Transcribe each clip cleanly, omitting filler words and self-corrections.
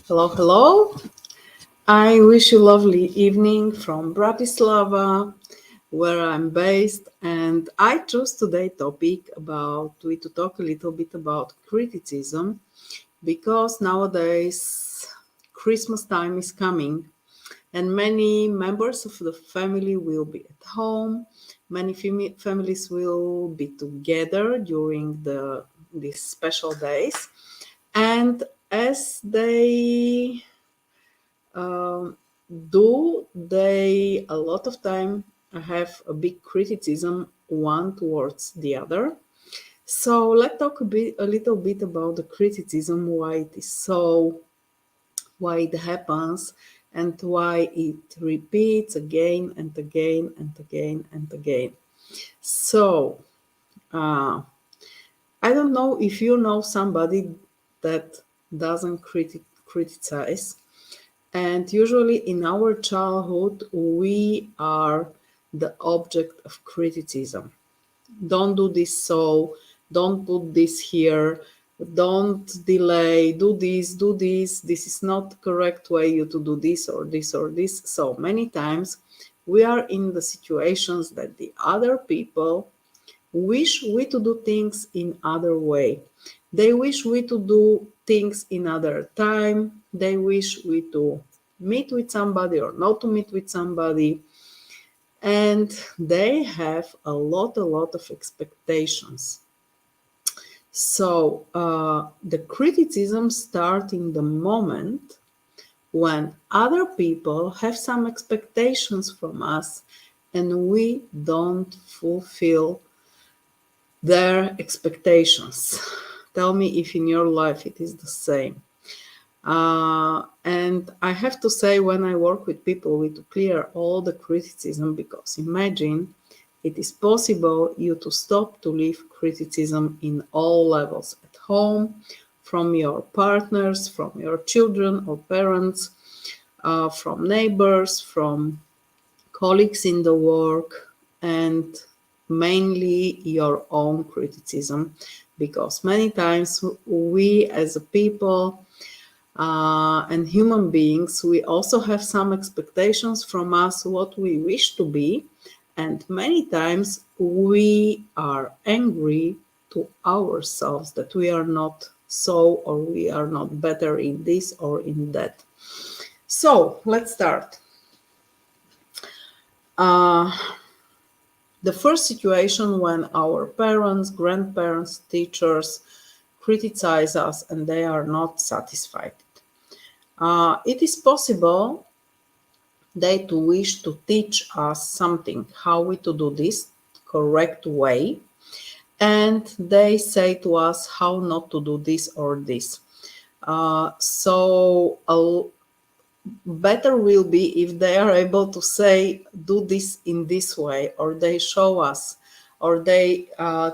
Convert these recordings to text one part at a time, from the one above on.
Hello, hello. I wish you lovely evening from Bratislava, where I'm based, and I choose today topic about we to talk a little bit about criticism because nowadays Christmas time is coming and many members of the family will be at home. Many families will be together during these special days, and as they um, do they a lot of time have a big criticism one towards the other. So let's talk a little bit about the criticism, why it is so, why it happens, and why it repeats again and again and again and again. So uh, I don't know if you know somebody that doesn't criticize. And usually in our childhood, we are the object of criticism. Don't do this so, don't put this here, don't delay, do this is not the correct way you to do this or this or this. So many times we are in the situations that the other people wish we to do things in other way. They wish we to do things in other time. They wish we to meet with somebody or not to meet with somebody. And they have a lot of expectations. So the criticism starts in the moment when other people have some expectations from us and we don't fulfill their expectations. Tell me if in your life it is the same. And I have to say, when I work with people, we to clear all the criticism, because imagine it is possible you to stop to leave criticism in all levels at home, from your partners, from your children or parents, from neighbors, from colleagues in the work, and mainly your own criticism, because many times we as a people and human beings, we also have some expectations from us what we wish to be, and many times we are angry to ourselves that we are not so, or we are not better in this or in that. So let's start. uh, the first situation when our parents, grandparents, teachers criticize us and they are not satisfied. It is possible they to wish to teach us something, how we to do this correct way, and they say to us how not to do this or this. So better will be if they are able to say do this in this way, or they show us, or they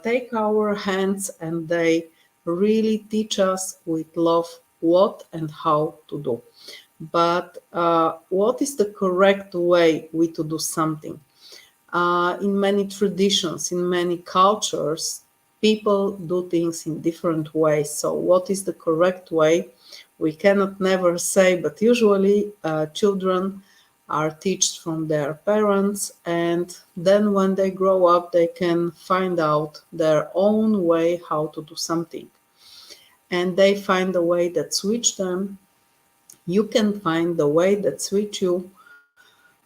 take our hands and they really teach us with love what and how to do. But what is the correct way we to do something? In many traditions, in many cultures, people do things in different ways. So what is the correct way? We cannot never say, but usually children are taught from their parents, and then when they grow up, they can find out their own way how to do something. And they find a way that suits them. You can find the way that suits you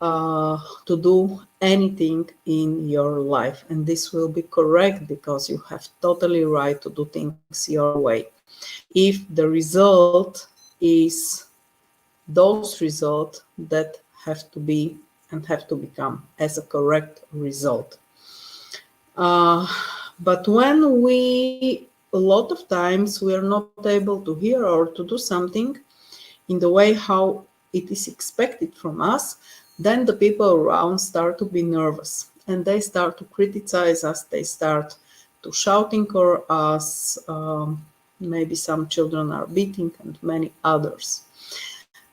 to do anything in your life, and this will be correct because you have totally right to do things your way, if the result is those results that have to be and have to become as a correct result. uh, but when we, a lot of times we are not able to hear or to do something in the way how it is expected from us, then the people around start to be nervous and they start to criticize us. They start to shouting at us. Maybe some children are beating and many others.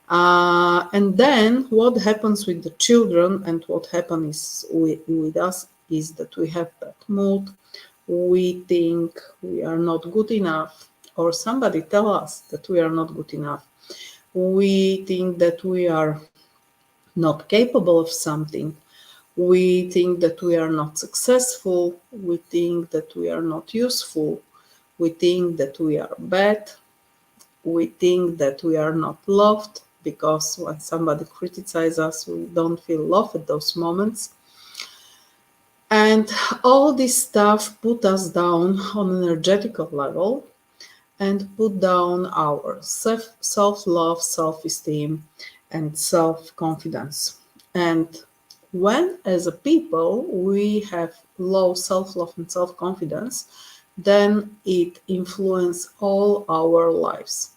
And then what happens with the children and what happens with us is that we have bad mood. We think we are not good enough, or somebody tell us that we are not good enough. We think that we are not capable of something. We think that we are not successful. We think that we are not useful. We think that we are bad. We think that we are not loved because when somebody criticizes us, we don't feel love at those moments. And all this stuff put us down on an energetical level and put down our self-love, self-esteem, and self-confidence. And when, as a people, we have low self-love and self-confidence, then it influences all our lives.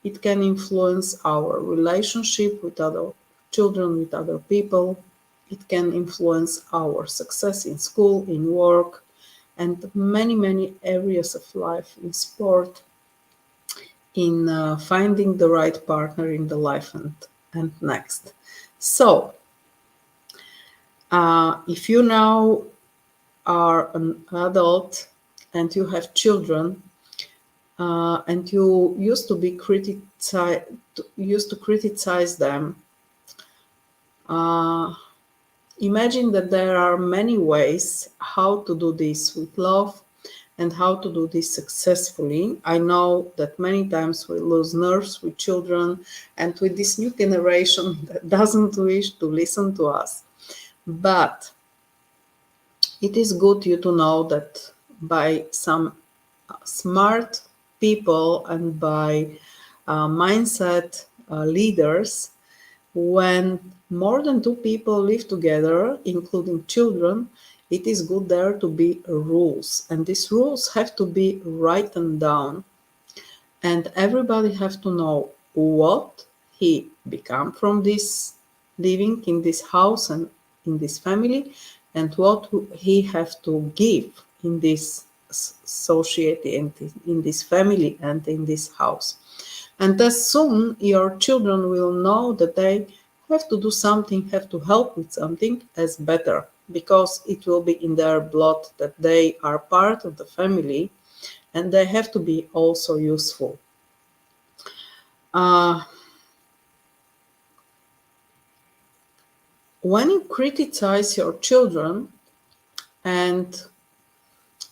It can influence our relationship with other children, with other people. It can influence our success in school, in work, and many, many areas of life, in sport, in finding the right partner in the life and next. So, if you now are an adult and you have children, and you used to criticize them, uh, imagine that there are many ways how to do this with love and how to do this successfully. I know that many times we lose nerves with children and with this new generation that doesn't wish to listen to us. But it is good you to know that by some smart people and by mindset leaders, when more than two people live together, including children, it is good there to be rules. And these rules have to be written down. And everybody have to know what he become from this living in this house and in this family, and what he have to give in this society and in this family and in this house. And as soon your children will know that they have to do something, have to help with something, as better, because it will be in their blood that they are part of the family and they have to be also useful. Uh, when you criticize your children and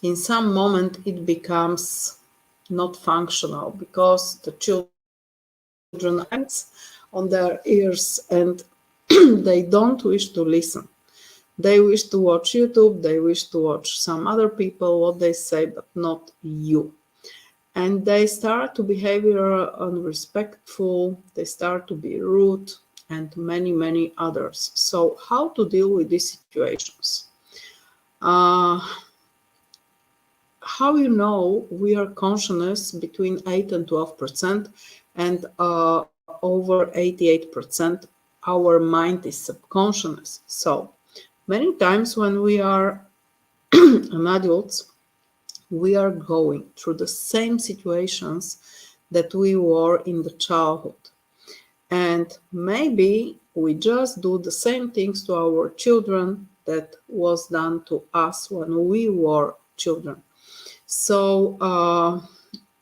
in some moment it becomes not functional because the children on their ears and they don't wish to listen. They wish to watch YouTube, they wish to watch some other people, what they say, but not you. And they start to behave unrespectful, they start to be rude, and many, many others. So how to deal with these situations? How you know we are conscious between 8 and 12%, and over 88% our mind is subconscious. So many times when we are an adults, we are going through the same situations that we were in the childhood. And maybe we just do the same things to our children that was done to us when we were children. So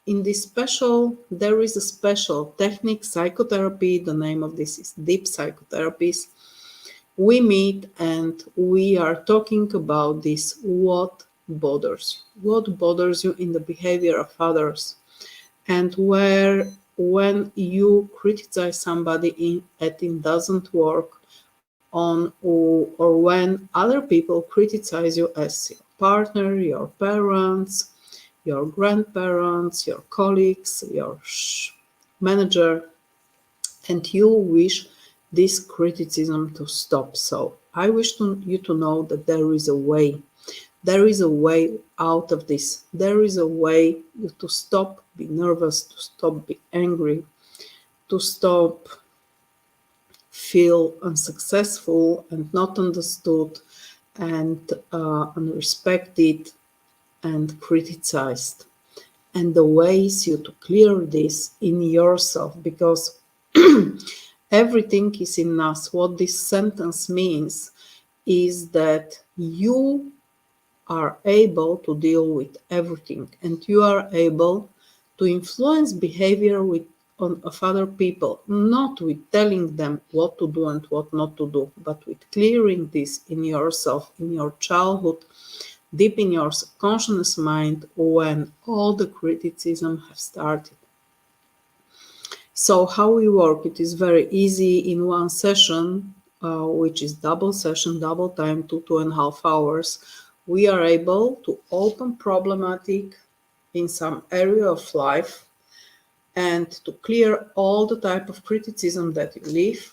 there is a special technique, psychotherapy. The name of this is deep psychotherapies. We meet and we are talking about this, what bothers you in the behavior of others, and where when you criticize somebody and it doesn't work on, or when other people criticize you as your partner, your parents, your grandparents, your colleagues, your manager, and you wish this criticism to stop. So I wish you to know that there is a way. There is a way out of this. There is a way to stop be nervous, to stop be angry, to stop feel unsuccessful and not understood and unrespected and criticized. And the way is you to clear this in yourself, because everything is in us. What this sentence means is that you are able to deal with everything and you are able to influence behavior with of other people, not with telling them what to do and what not to do, but with clearing this in yourself, in your childhood, deep in your subconscious mind, when all the criticism have started. So how we work, it is very easy. In one session, which is double session, double time, 2.5 hours, we are able to open problematic in some area of life and to clear all the type of criticism that you leave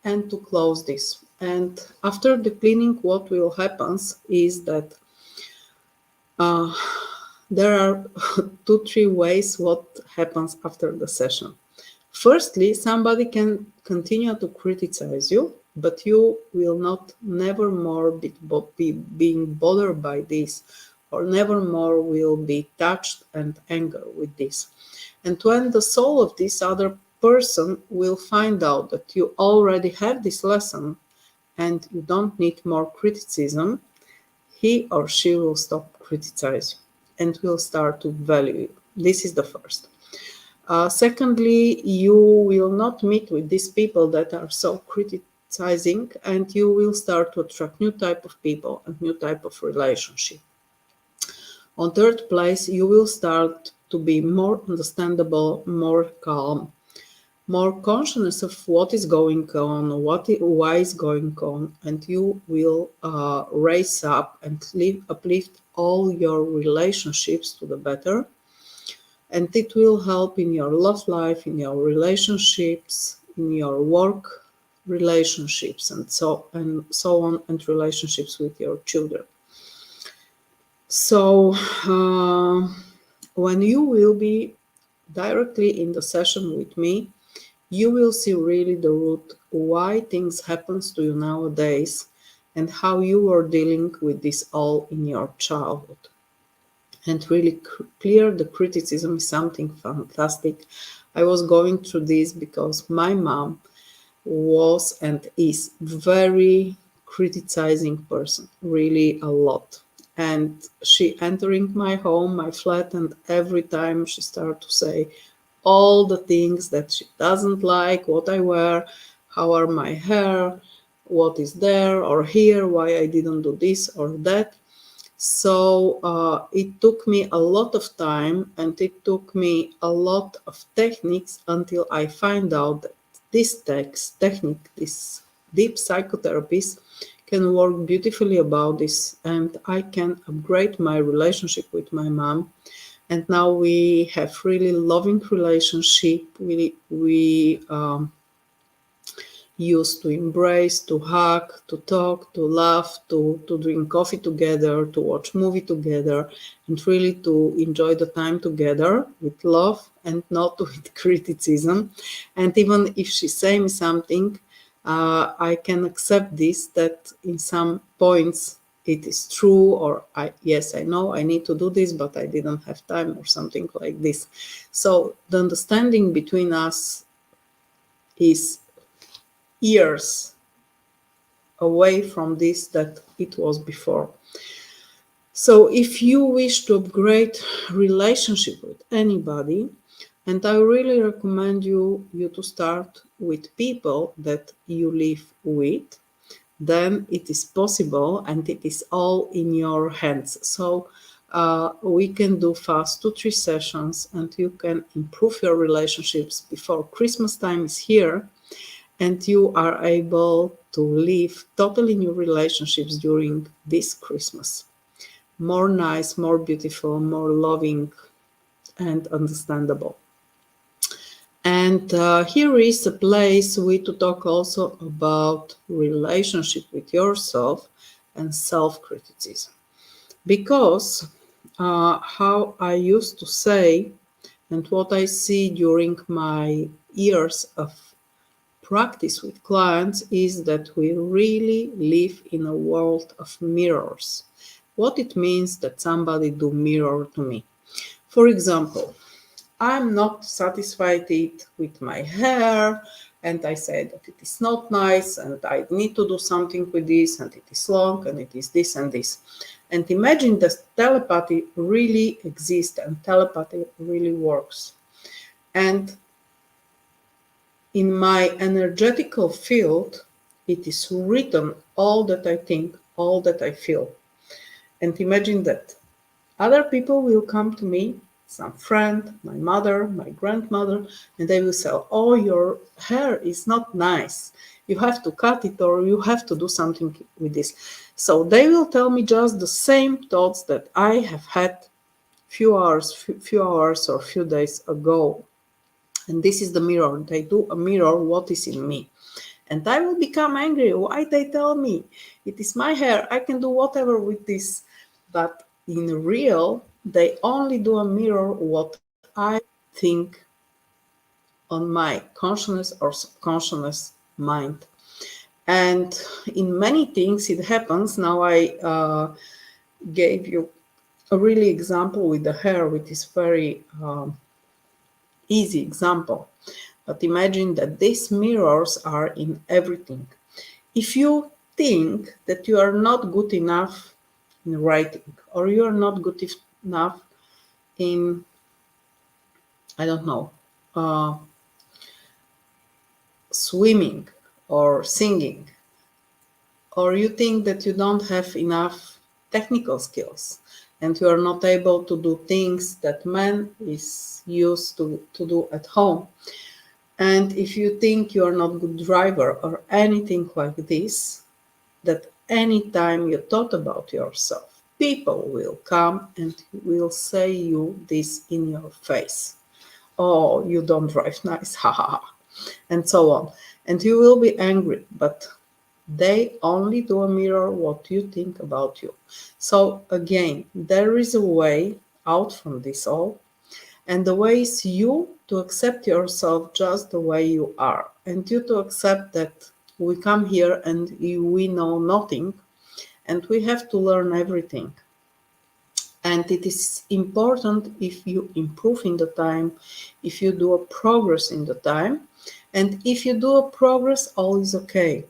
and to close this. And after the cleaning, what will happen is that there are 2-3 ways what happens after the session. Firstly, somebody can continue to criticize you, but you will not never more be being bothered by this, or never more will be touched and angry with this. And when the soul of this other person will find out that you already have this lesson and you don't need more criticism, he or she will stop criticizing and will start to value you. This is the first. Secondly, you will not meet with these people that are so criticizing, and you will start to attract new type of people and new type of relationship. On third place, you will start to be more understandable, more calm, more conscious of what is going on, why is going on, and you will raise up and uplift all your relationships to the better. And it will help in your love life, in your relationships, in your work relationships, and so on, and relationships with your children. So when you will be directly in the session with me, you will see really the root why things happens to you nowadays and how you are dealing with this all in your childhood. And really clear the criticism is something fantastic. I was going through this because my mom was and is very criticizing person, really a lot. And she entering my home, my flat, and every time she started to say all the things that she doesn't like, what I wear, how are my hair, what is there or here, why I didn't do this or that. So it took me a lot of time and it took me a lot of techniques until I find out that this technique, this deep psychotherapist can work beautifully about this, and I can upgrade my relationship with my mom. And now we have really loving relationship. We used to embrace, to hug, to talk, to laugh, to drink coffee together, to watch movie together, and really to enjoy the time together with love and not with criticism. And even if she say me something, I can accept this, that in some points it is true, or yes, I know I need to do this, but I didn't have time, or something like this. So the understanding between us is years away from this that it was before. So if you wish to upgrade relationship with anybody, and I really recommend you to start with people that you live with, then it is possible and it is all in your hands. So we can do fast 2-3 sessions and you can improve your relationships before Christmas time is here, and you are able to live totally new relationships during this Christmas. More nice, more beautiful, more loving and understandable. And here is a place we to talk also about relationship with yourself and self-criticism. Because how I used to say, and what I see during my years of practice with clients, is that we really live in a world of mirrors. What it means that somebody do mirror to me. For example, I'm not satisfied with my hair, and I say that it is not nice and I need to do something with this, and it is long and it is this and this. And imagine that telepathy really exists and telepathy really works. And In my energetical field, it is written all that I think, all that I feel. And imagine that other people will come to me, some friend, my mother, my grandmother, and they will say, "Oh, your hair is not nice. You have to cut it or you have to do something with this." So they will tell me just the same thoughts that I have had few hours or few days ago. And this is the mirror. They do a mirror what is in me. And I will become angry. Why they tell me? It is my hair. I can do whatever with this. But in real, they only do a mirror what I think on my consciousness or subconscious mind. And in many things it happens. Now I gave you a really example with the hair, which is very easy example. But imagine that these mirrors are in everything. If you think that you are not good enough in writing, or you are not good enough in, I don't know, uh, swimming or singing, or you think that you don't have enough technical skills and you are not able to do things that man is used to do at home, and if you think you are not good driver or anything like this, that anytime you thought about yourself, people will come and will say you this in your face. Oh, you don't drive nice, ha ha ha, and so on. And you will be angry, but they only do a mirror what you think about you. So again, there is a way out from this all, and the way is you to accept yourself just the way you are, and you to accept that we come here and we know nothing, and we have to learn everything. And it is important if you improve in the time, if you do a progress in the time, and if you do a progress, all is okay.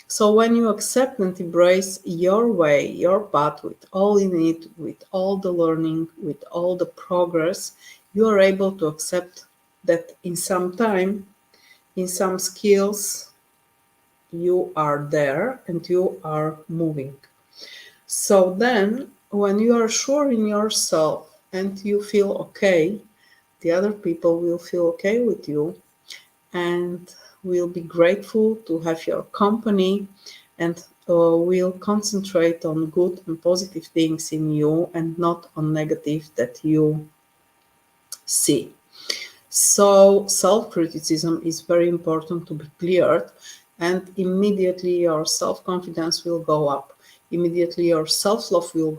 So when you accept and embrace your way, your path, with all in it, with all the learning, with all the progress, you are able to accept that in some time, in some skills, you are there and you are moving. So then, when you are sure in yourself and you feel okay, the other people will feel okay with you and will be grateful to have your company, and will concentrate on good and positive things in you and not on negative that you see. So self-criticism is very important to be cleared, and immediately your self-confidence will go up. Immediately your self-love will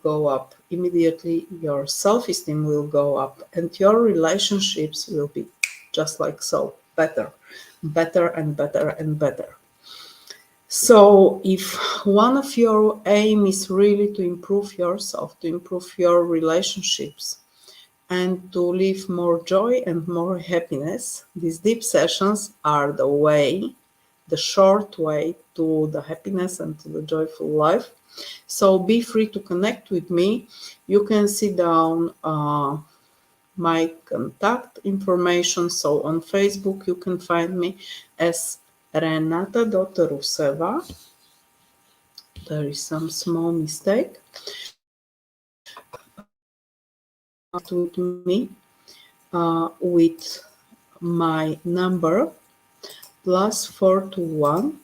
go up. Immediately your self-esteem will go up, and your relationships will be just like so, better, better and better and better. So if one of your aim is really to improve yourself, to improve your relationships, and to live more joy and more happiness, these deep sessions are the way, the short way to the happiness and to the joyful life. So be free to connect with me. You can see down my contact information. So on Facebook, you can find me as Renata.Ruseva. There is some small mistake. With me with my number +421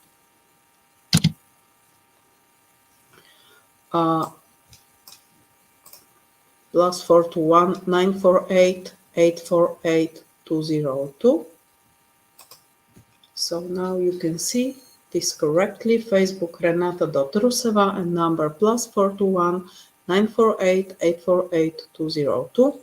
+421 948 848 202. So now you can see this correctly. Facebook Renata.Ruseva and number +421 948 848 202.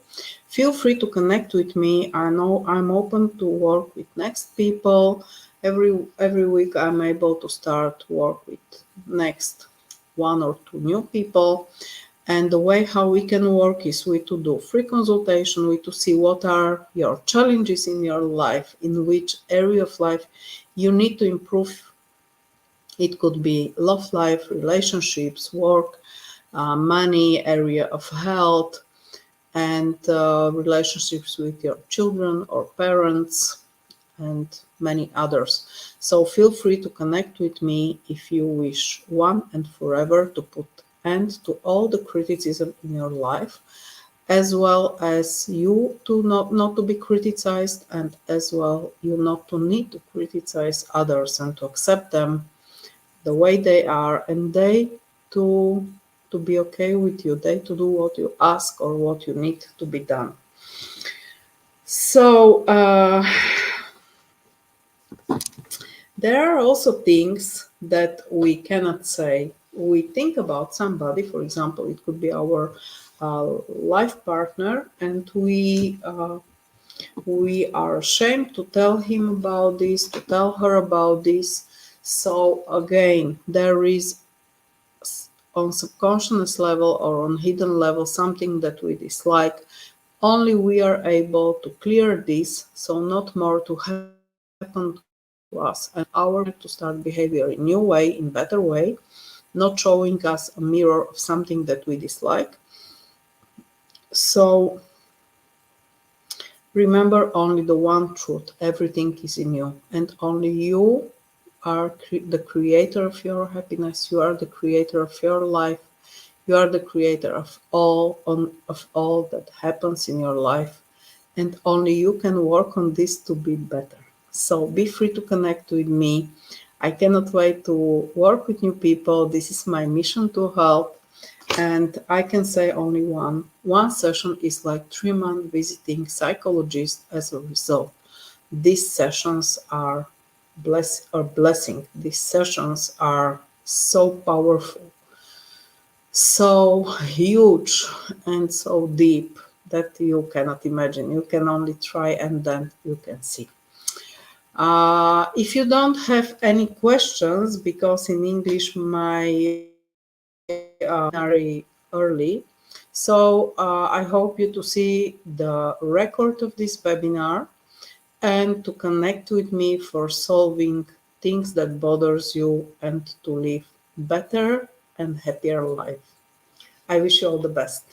Feel free to connect with me. I know I'm open to work with next people. Every week I'm able to start work with next one or two new people. And the way how we can work is we to do free consultation, we to see what are your challenges in your life, in which area of life you need to improve. It could be love life, relationships, work, money, area of health, and relationships with your children or parents, and many others. So feel free to connect with me if you wish one and forever to put end to all the criticism in your life, as well as you to not to be criticized, and as well you not to need to criticize others and to accept them the way they are, and they to be okay with you, they to do what you ask or what you need to be done. So there are also things that we cannot say. We think about somebody, for example, it could be our life partner, and we are ashamed to tell him about this, to tell her about this. So again, there is on subconscious level or on hidden level something that we dislike. Only we are able to clear this, so not more to happen to us, and our to start behavior in new way, in better way, not showing us a mirror of something that we dislike. So remember only the one truth: everything is in you, and only you are the creator of your happiness. You are the creator of your life. You are the creator of all that happens in your life, and only you can work on this to be better. So be free to connect with me. I cannot wait to work with new people. This is my mission to help. And I can say only one session is like 3 months visiting psychologist as a result. These sessions are blessing. These sessions are so powerful, so huge, and so deep that you cannot imagine. You can only try, and then you can see. If you don't have any questions, because in English my very early, so I hope you to see the record of this webinar and to connect with me for solving things that bothers you and to live better and happier life. I wish you all the best.